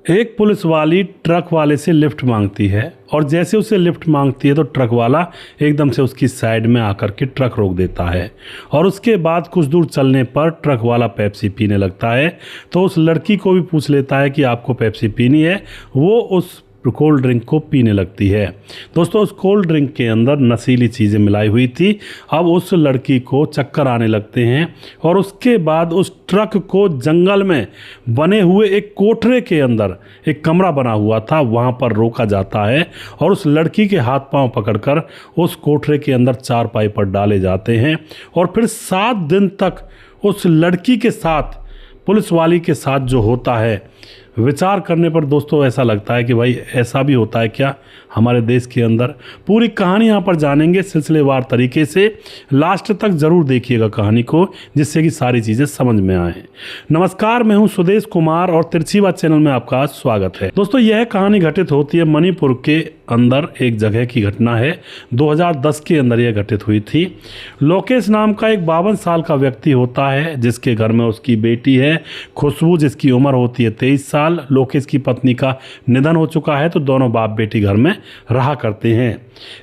एक पुलिस वाली ट्रक वाले से लिफ्ट मांगती है और जैसे उसे लिफ्ट मांगती है तो ट्रक वाला एकदम से उसकी साइड में आकर के ट्रक रोक देता है और उसके बाद कुछ दूर चलने पर ट्रक वाला पेप्सी पीने लगता है। तो उस लड़की को भी पूछ लेता है कि आपको पेप्सी पीनी है। वो उस कोल्ड ड्रिंक को पीने लगती है। दोस्तों, उस कोल्ड ड्रिंक के अंदर नशीली चीज़ें मिलाई हुई थी। अब उस लड़की को चक्कर आने लगते हैं और उसके बाद उस ट्रक को जंगल में बने हुए एक कोठरे के अंदर, एक कमरा बना हुआ था, वहाँ पर रोका जाता है और उस लड़की के हाथ पांव पकड़कर उस कोठरे के अंदर चारपाई पर डाले जाते हैं और फिर 7 दिन तक उस लड़की के साथ, पुलिस वाली के साथ जो होता है, विचार करने पर दोस्तों ऐसा लगता है कि भाई ऐसा भी होता है क्या हमारे देश के अंदर। पूरी कहानी यहाँ पर जानेंगे सिलसिलेवार तरीके से। लास्ट तक ज़रूर देखिएगा कहानी को, जिससे कि सारी चीज़ें समझ में आए। नमस्कार, मैं हूँ सुदेश कुमार और तिरछी बात चैनल में आपका स्वागत है। दोस्तों, यह कहानी घटित होती है मणिपुर के अंदर, एक जगह की घटना है। 2010 के अंदर यह घटित हुई थी। लोकेश नाम का एक 52 साल का व्यक्ति होता है, जिसके घर में उसकी बेटी है खुशबू, जिसकी उम्र होती है 23 साल। लोकेश की पत्नी का निधन हो चुका है, तो दोनों बाप बेटी घर में रहा करते हैं।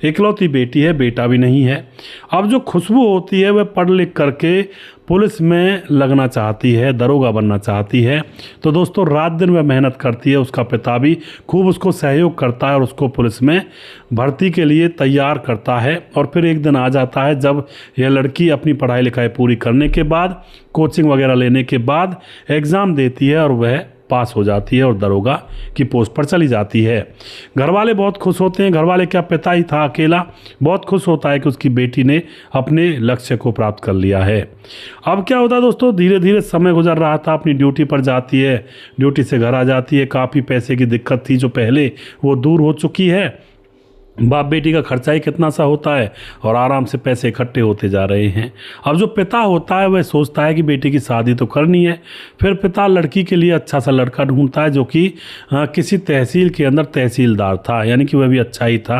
इकलौती बेटी है, बेटा भी नहीं है। अब जो खुशबू होती है वह पढ़ लिख करके पुलिस में लगना चाहती है, दरोगा बनना चाहती है। तो दोस्तों, रात दिन वह मेहनत करती है। उसका पिता भी खूब उसको सहयोग करता है और उसको पुलिस में भर्ती के लिए तैयार करता है। और फिर एक दिन आ जाता है जब यह लड़की अपनी पढ़ाई लिखाई पूरी करने के बाद, कोचिंग वगैरह लेने के बाद एग्ज़ाम देती है और वह पास हो जाती है और दरोगा की पोस्ट पर चली जाती है। घर वाले बहुत खुश होते हैं। घर वाले क्या, पिता ही था अकेला, बहुत खुश होता है कि उसकी बेटी ने अपने लक्ष्य को प्राप्त कर लिया है। अब क्या होता है दोस्तों, धीरे धीरे समय गुजर रहा था। अपनी ड्यूटी पर जाती है, ड्यूटी से घर आ जाती है। काफ़ी पैसे की दिक्कत थी जो पहले, वो दूर हो चुकी है। बाप बेटी का खर्चा ही कितना सा होता है और आराम से पैसे इकट्ठे होते जा रहे हैं। अब जो पिता होता है वह सोचता है कि बेटी की शादी तो करनी है। फिर पिता लड़की के लिए अच्छा सा लड़का ढूंढता है, जो कि किसी तहसील के अंदर तहसीलदार था, यानी कि वह भी अच्छा ही था।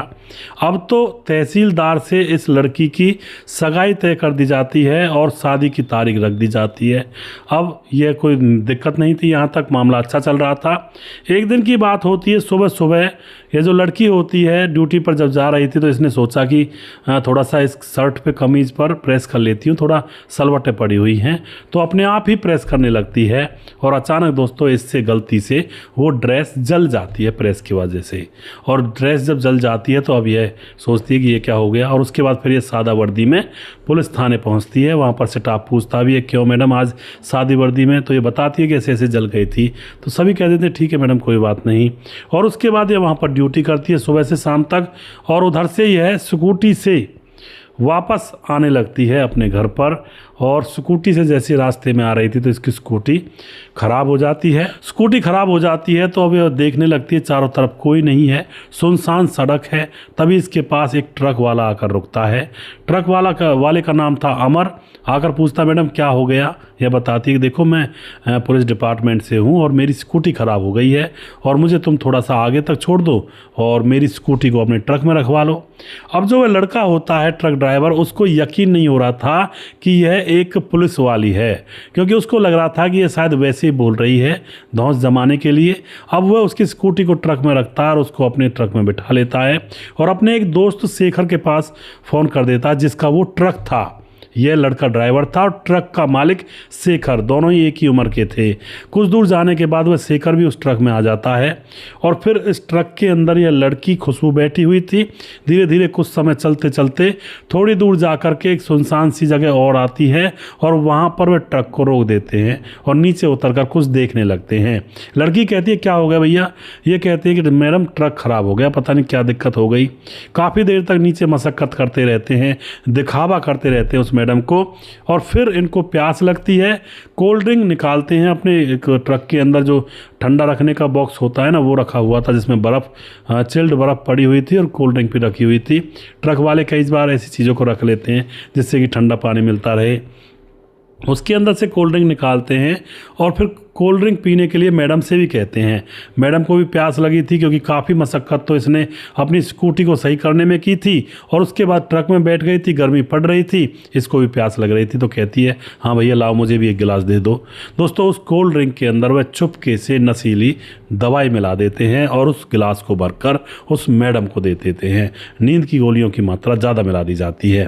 अब तो तहसीलदार से इस लड़की की सगाई तय कर दी जाती है और शादी की तारीख रख दी जाती है। अब यह कोई दिक्कत नहीं थी, यहाँ तक मामला अच्छा चल रहा था। एक दिन की बात होती है, सुबह सुबह ये जो लड़की होती है ड्यूटी पर जब जा रही थी, तो इसने सोचा कि थोड़ा सा इस शर्ट पे, कमीज़ पर प्रेस कर लेती हूँ, थोड़ा सलवटें पड़ी हुई हैं। तो अपने आप ही प्रेस करने लगती है और अचानक दोस्तों इससे गलती से वो ड्रेस जल जाती है प्रेस की वजह से। और ड्रेस जब जल जाती है तो अब यह सोचती है कि ये क्या हो गया। और उसके बाद फिर ये सादा वर्दी में पुलिस थाने पहुंचती है। वहाँ पर स्टाफ पूछता भी है, क्यों मैडम आज सादी वर्दी में? तो ये बताती है कि ऐसे ऐसे जल गई थी। तो सभी कह देते हैं ठीक है मैडम, कोई बात नहीं। और उसके बाद ये वहाँ पर ड्यूटी करती है सुबह से शाम तक। और उधर से यह स्कूटी से वापस आने लगती है अपने घर पर। और स्कूटी से जैसे रास्ते में आ रही थी तो इसकी स्कूटी ख़राब हो जाती है। स्कूटी ख़राब हो जाती है तो अब ये देखने लगती है चारों तरफ कोई नहीं है, सुनसान सड़क है। तभी इसके पास एक ट्रक वाला आकर रुकता है। ट्रक वाले का नाम था अमर। आकर पूछता, मैडम क्या हो गया? यह बताती है कि देखो मैं पुलिस डिपार्टमेंट से हूँ और मेरी स्कूटी ख़राब हो गई है और मुझे तुम थोड़ा सा आगे तक छोड़ दो और मेरी स्कूटी को अपने ट्रक में रखवा लो। अब जो वह लड़का होता है ट्रक ड्राइवर, उसको यकीन नहीं हो रहा था कि यह एक पुलिस वाली है, क्योंकि उसको लग रहा था कि यह शायद वैसे ही बोल रही है धौंस जमाने के लिए। अब वह उसकी स्कूटी को ट्रक में रखता है और उसको अपने ट्रक में बिठा लेता है और अपने एक दोस्त शेखर के पास फ़ोन कर देता है, जिसका वो ट्रक था। यह लड़का ड्राइवर था और ट्रक का मालिक शेखर, दोनों ही एक ही उम्र के थे। कुछ दूर जाने के बाद वह शेखर भी उस ट्रक में आ जाता है और फिर इस ट्रक के अंदर यह लड़की खुशबू बैठी हुई थी। धीरे धीरे कुछ समय चलते चलते थोड़ी दूर जा कर के एक सुनसान सी जगह और आती है और वहाँ पर वह ट्रक को रोक देते हैं और नीचे उतर कर कुछ देखने लगते हैं। लड़की कहती है, क्या हो गया भैया? ये कहती है कि मैडम ट्रक ख़राब हो गया, पता नहीं क्या दिक्कत हो गई। काफ़ी देर तक नीचे मशक्क़त करते रहते हैं, दिखावा करते रहते हैं उस मैडम को। और फिर इनको प्यास लगती है, कोल्ड ड्रिंक निकालते हैं। अपने एक ट्रक के अंदर जो ठंडा रखने का बॉक्स होता है ना, वो रखा हुआ था, जिसमें बर्फ़, चिल्ड बर्फ़ पड़ी हुई थी और कोल्ड ड्रिंक भी रखी हुई थी। ट्रक वाले कई बार ऐसी चीज़ों को रख लेते हैं जिससे कि ठंडा पानी मिलता रहे। उसके अंदर से कोल्ड ड्रिंक निकालते हैं और फिर कोल्ड ड्रिंक पीने के लिए मैडम से भी कहते हैं। मैडम को भी प्यास लगी थी क्योंकि काफ़ी मशक्क़त तो इसने अपनी स्कूटी को सही करने में की थी और उसके बाद ट्रक में बैठ गई थी, गर्मी पड़ रही थी, इसको भी प्यास लग रही थी, तो कहती है हाँ भैया लाओ मुझे भी एक गिलास दे दो। दोस्तों उस कोल्ड ड्रिंक के अंदर वह चुपके से नशीली दवाई मिला देते हैं और उस गिलास को भरकर उस मैडम को दे देते हैं। नींद की गोलियों की मात्रा ज़्यादा मिला दी जाती है।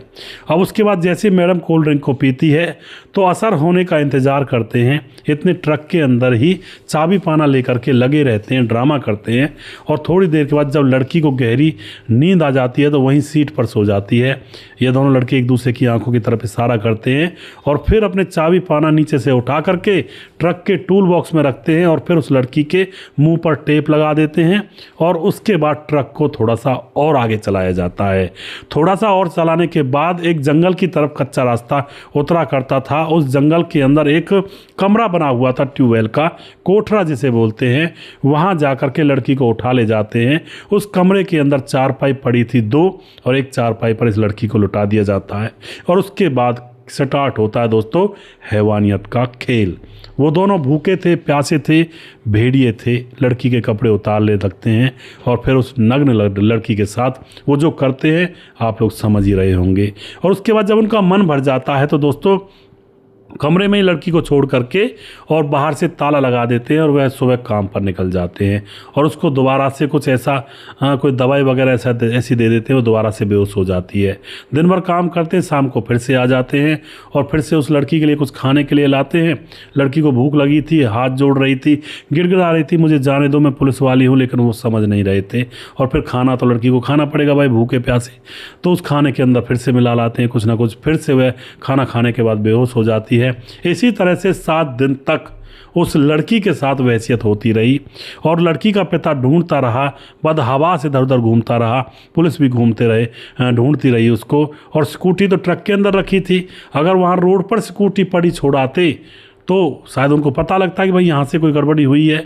अब उसके बाद जैसे मैडम कोल्ड ड्रिंक को पीती है तो असर होने का इंतज़ार करते हैं। इतने ट्रक के अंदर ही चाबी पाना लेकर के लगे रहते हैं, ड्रामा करते हैं और थोड़ी देर के बाद जब लड़की को गहरी नींद आ जाती है तो वहीं सीट पर सो जाती है। ये दोनों लड़के एक दूसरे की आंखों की तरफ इशारा करते हैं और फिर अपने चाबी पाना नीचे से उठा करके ट्रक के टूल बॉक्स में रखते हैं और फिर उस लड़की के मुंह पर टेप लगा देते हैं और उसके बाद ट्रक को थोड़ा सा और आगे चलाया जाता है। थोड़ा सा और चलाने के बाद एक जंगल की तरफ कच्चा रास्ता उतरा करता था। उस जंगल के अंदर एक कमरा बना हुआ था, ट्यूबवेल का कोठरा जिसे बोलते हैं। वहां जाकर के लड़की को उठा ले जाते हैं। उस कमरे के अंदर चारपाई पड़ी थी 2 और एक चारपाई पर इस लड़की को लुटा दिया जाता है और उसके बाद स्टार्ट होता है दोस्तों हैवानियत का खेल। वो दोनों भूखे थे, प्यासे थे, भेड़िए थे, लड़की के कपड़े उतार ले लगते हैं और फिर उस नग्न लड़की के साथ वो जो करते हैं आप लोग समझ ही रहे होंगे। और उसके बाद जब उनका मन भर जाता है तो दोस्तों कमरे में ही लड़की को छोड़ करके और बाहर से ताला लगा देते हैं और वह सुबह काम पर निकल जाते हैं और उसको दोबारा से कुछ ऐसा कोई दवाई वगैरह ऐसी दे देते हैं, वो दोबारा से बेहोश हो जाती है। दिन भर काम करते हैं, शाम को फिर से आ जाते हैं और फिर से उस लड़की के लिए कुछ खाने के लिए लाते हैं। लड़की को भूख लगी थी, हाथ जोड़ रही थी, गिड़गिड़ा रही थी, मुझे जाने दो मैं पुलिस वाली हूँ, लेकिन वो समझ नहीं रहे थे। और फिर खाना तो लड़की को खाना पड़ेगा भाई, भूखे प्यासे, तो उस खाने के अंदर फिर से मिला लाते हैं कुछ ना कुछ, फिर से वह खाना खाने के बाद बेहोश हो जाती है। इसी तरह से 7 दिन तक उस लड़की के साथ वहसियत होती रही और लड़की का पिता ढूंढता रहा, बदहवास इधर उधर घूमता रहा, पुलिस भी घूमते रहे, ढूंढती रही उसको। और स्कूटी तो ट्रक के अंदर रखी थी, अगर वहाँ रोड पर स्कूटी पड़ी छोड़ाते तो शायद उनको पता लगता है कि भाई यहाँ से कोई गड़बड़ी हुई है।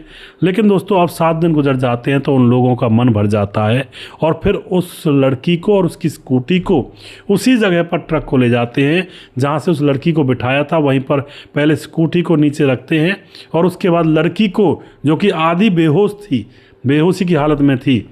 लेकिन दोस्तों अब 7 दिन गुजर जाते हैं तो उन लोगों का मन भर जाता है और फिर उस लड़की को और उसकी स्कूटी को उसी जगह पर ट्रक को ले जाते हैं जहाँ से उस लड़की को बिठाया था। वहीं पर पहले स्कूटी को नीचे रखते हैं और उसके बाद लड़की को, जो कि आधी बेहोश थी, बेहोशी की हालत में थी,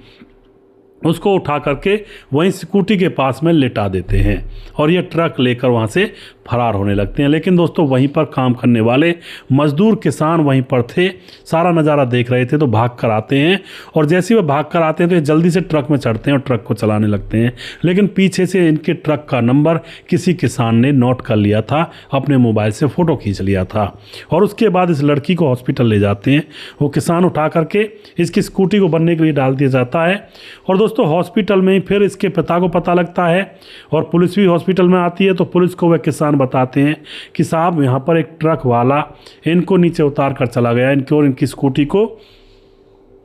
उसको उठा करके वहीं स्कूटी के पास में लेटा देते हैं और ये ट्रक लेकर वहाँ से फरार होने लगते हैं। लेकिन दोस्तों वहीं पर काम करने वाले मजदूर किसान वहीं पर थे, सारा नज़ारा देख रहे थे, तो भाग कर आते हैं और जैसे वह भाग कर आते हैं तो ये जल्दी से ट्रक में चढ़ते हैं और ट्रक को चलाने लगते हैं। लेकिन पीछे से इनके ट्रक का नंबर किसी किसान ने नोट कर लिया था, अपने मोबाइल से फ़ोटो खींच लिया था और उसके बाद इस लड़की को हॉस्पिटल ले जाते हैं। वो किसान उठा करके इसकी स्कूटी को बनने के लिए डाल दिया जाता है और दोस्तों हॉस्पिटल में ही फिर इसके पिता को पता लगता है और पुलिस भी हॉस्पिटल में आती है। तो पुलिस को वह किसान बताते हैं कि साहब यहाँ पर एक ट्रक वाला इनको नीचे उतार कर चला गया, इनकी और इनकी स्कूटी को,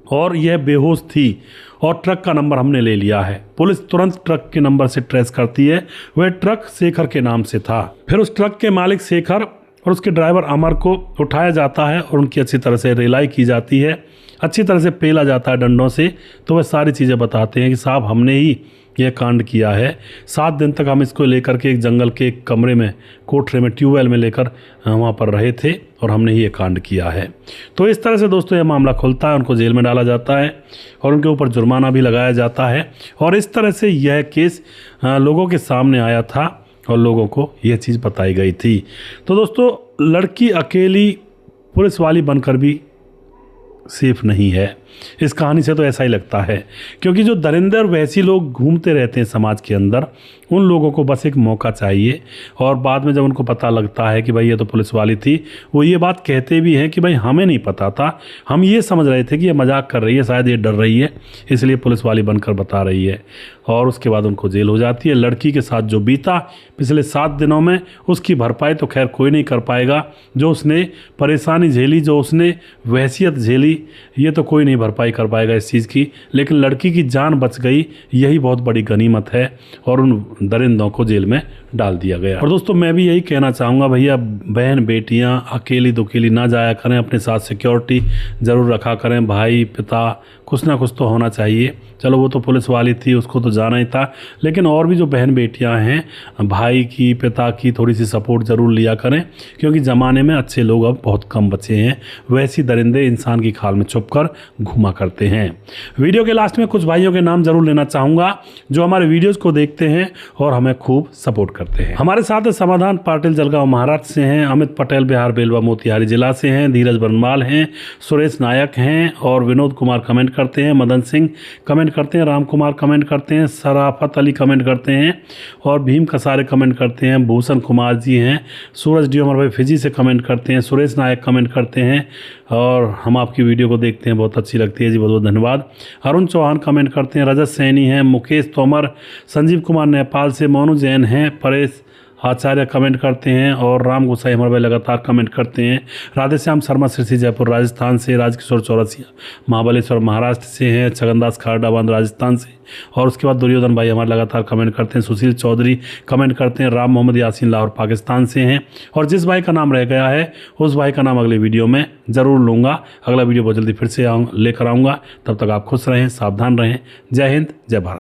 और यह बेहोश थी और ट्रक का नंबर हमने ले लिया है। पुलिस तुरंत ट्रक के नंबर से ट्रेस करती है, वह ट्रक शेखर के नाम से था। फिर उस ट्रक के मालिक शेखर और उसके ड्राइवर अमर को उठाया जाता है और उनकी अच्छी तरह से रिलाई की जाती है, अच्छी तरह से पेला जाता है डंडों से। तो वह सारी चीज़ें बताते हैं कि साहब हमने ही यह कांड किया है। 7 दिन तक हम इसको लेकर के एक जंगल के एक कमरे में, कोठरे में, ट्यूबवेल में लेकर वहाँ पर रहे थे और हमने ही ये कांड किया है। तो इस तरह से दोस्तों यह मामला खुलता है, उनको जेल में डाला जाता है और उनके ऊपर जुर्माना भी लगाया जाता है और इस तरह से यह केस लोगों के सामने आया था और लोगों को यह चीज़ बताई गई थी। तो दोस्तों लड़की अकेली पुलिस वाली बनकर भी सेफ नहीं है। इस कहानी से तो ऐसा ही लगता है, क्योंकि जो दरिंदे और वैसी लोग घूमते रहते हैं समाज के अंदर, उन लोगों को बस एक मौका चाहिए और बाद में जब उनको पता लगता है कि भाई ये तो पुलिस वाली थी, वो ये बात कहते भी हैं कि भाई हमें नहीं पता था, हम ये समझ रहे थे कि ये मजाक कर रही है, शायद ये डर रही है इसलिए पुलिस वाली बनकर बता रही है। और उसके बाद उनको जेल हो जाती है। लड़की के साथ जो बीता पिछले 7 दिनों में, उसकी भरपाई तो खैर कोई नहीं कर पाएगा। जो उसने परेशानी झेली, जो उसने वहसियत झेली, ये तो कोई नहीं भरपाई कर पाएगा इस चीज़ की, लेकिन लड़की की जान बच गई, यही बहुत बड़ी गनीमत है और उन दरिंदों को जेल में डाल दिया गया। और दोस्तों मैं भी यही कहना चाहूँगा, भैया बहन बेटियाँ अकेली दुकेली ना जाया करें, अपने साथ सिक्योरिटी ज़रूर रखा करें, भाई पिता कुछ ना कुछ तो होना चाहिए। चलो वो तो पुलिस वाली थी, उसको तो जाना ही था, लेकिन और भी जो बहन बेटियां हैं भाई की पिता की थोड़ी सी सपोर्ट ज़रूर लिया करें, क्योंकि ज़माने में अच्छे लोग अब बहुत कम बचे हैं, वैसी दरिंदे इंसान की खाल में छुप कर घुमा करते हैं। वीडियो के लास्ट में कुछ भाइयों के नाम ज़रूर लेना चाहूँगा जो हमारे वीडियोज़ को देखते हैं और हमें खूब सपोर्ट करते हैं। हमारे साथ समाधान पाटिल जलगांव महाराष्ट्र से हैं, अमित पटेल बिहार बेलवा मोतिहारी जिला से हैं, धीरज बनवाल हैं, सुरेश नायक हैं और विनोद कुमार कमेंट करते हैं, मदन सिंह कमेंट करते हैं, राम कुमार कमेंट करते हैं, सराफत अली कमेंट करते हैं और भीम कसारे कमेंट करते हैं, भूषण कुमार जी हैं, सूरज डी अमर भाई फिजी से कमेंट करते हैं, सुरेश नायक कमेंट करते हैं और हम आपकी वीडियो को देखते हैं, बहुत अच्छी लगती है जी, बहुत बहुत धन्यवाद। अरुण चौहान कमेंट करते हैं, रजत सैनी हैं, मुकेश तोमर, संजीव कुमार नेपाल से, मोनू जैन हैं, परेश आचार्य कमेंट करते हैं और राम गोसाई हमारे भाई लगातार कमेंट करते हैं, राधेश्याम शर्मा सिरसी जयपुर राजस्थान से, राजकिशोर चौरसिया महाबलेश्वर महाराष्ट्र से हैं, छगनदास खारडाबाद राजस्थान से और उसके बाद दुर्योधन भाई हमारे लगातार कमेंट करते हैं, सुशील चौधरी कमेंट करते हैं, राम मोहम्मद यासीन लाहौर पाकिस्तान से हैं और जिस भाई का नाम रह गया है उस भाई का नाम अगले वीडियो में ज़रूर लूँगा। अगला वीडियो बहुत जल्दी फिर से लेकर आऊँगा, तब तक आप खुश रहें, सावधान रहें। जय हिंद, जय भारत।